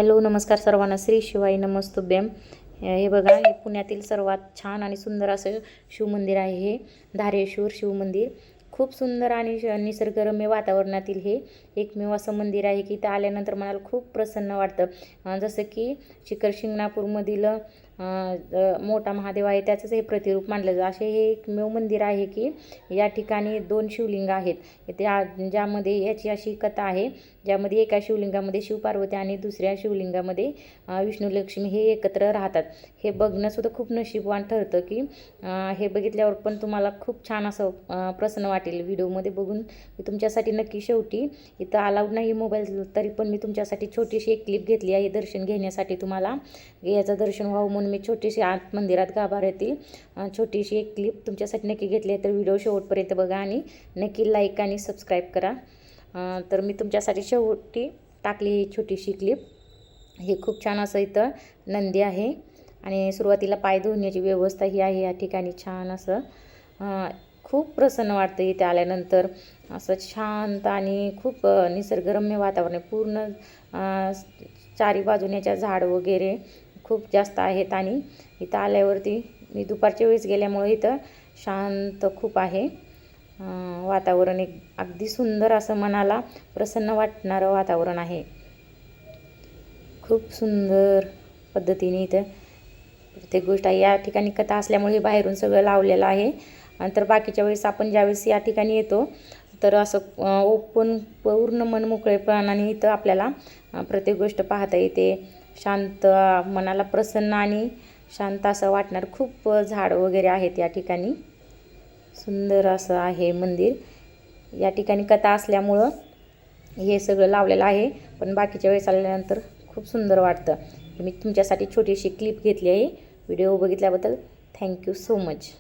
Hello नमस्कार सर्वांना, श्री शिवाय नमस्तुभ्यम. हे बघा, हे पुण्यातील सर्वात छान आणि सुंदर असं शिवमंदिर आहे. हे धारेश्वर शिवमंदिर खूप सुंदर आणि निसर्गरम्य वातावरणातील हे एकमेव असं मंदिर आहे की ते आल्यानंतर मनाला खूप प्रसन्न वाटतं. जसं की शिखर शिंगणापूरमधील मोठा महादेव आहे त्याचंच हे प्रतिरूप मानलं जातं. असे हे एकमेव मंदिर आहे की या ठिकाणी 2 शिवलिंग आहेत. ज्यामध्ये याची अशी कथा आहे, ज्यामध्ये एका शिवलिंगामध्ये शिवपार्वती आणि दुसऱ्या शिवलिंगामध्ये विष्णू लक्ष्मी हे एकत्र राहतात. हे बघणंसुद्धा खूप नशीबवान ठरतं की हे बघितल्यावर पण तुम्हाला खूप छान असं प्रसन्न वाटेल. व्हिडिओमध्ये बघून मी तुमच्यासाठी नक्की शेवटी इथं अलाउड नाही मोबाईल, तरी पण मी तुमच्यासाठी छोटीशी एक क्लिप घेतली आहे दर्शन घेण्यासाठी. तुम्हाला याचं दर्शन व्हावं म्हणून मी छोटीशी आत मंदिरात गाभाऱ्यातील छोटीशी एक क्लिप तुमच्यासाठी नक्की घेतली आहे. तर व्हिडिओ शेवटपर्यंत बघा आणि नक्की लाईक आणि सबस्क्राईब करा. तर मी तुमच्यासाठी शेवटी टाकली ही छोटीशी क्लिप. हे खूप छान असं इथं नंदी आहे आणि सुरुवातीला पाय धुण्याची व्यवस्था ही आहे या ठिकाणी. छान असं खूप प्रसन्न वाटतं इथे आल्यानंतर. असं शांत आणि खूप निसर्गरम्य वातावरण आहे. पूर्ण चारी बाजून्याच्या झाड वगैरे खूप जास्त आहेत आणि इथं आल्यावरती मी दुपारच्या वेळेस गेल्यामुळे इथं शांत खूप आहे वातावरण. एक अगदी सुंदर असं मनाला प्रसन्न वाटणारं वातावरण आहे. खूप सुंदर पद्धतीने इथं प्रत्येक गोष्ट आहे. या ठिकाणी कथा असल्यामुळे बाहेरून सगळं लावलेलं आहे. तर बाकीच्या वेळेस आपण ज्यावेळेस या ठिकाणी येतो तर असं ओपन पूर्ण मन मोकळेपणाने इथं आपल्याला प्रत्येक गोष्ट पाहता येते. शांत मनाला प्रसन्न आणि शांत असं वाटणार खूप झाड वगैरे आहेत या ठिकाणी. सुंदर असं आहे मंदिर. या ठिकाणी कथा असल्यामुळं हे सगळं लावलेलं आहे, पण बाकीच्या वेळेस आल्यानंतर खूप सुंदर वाटतं. मी तुमच्यासाठी छोटीशी क्लिप घेतली आहे. व्हिडिओ बघितल्याबद्दल थँक्यू सो मच.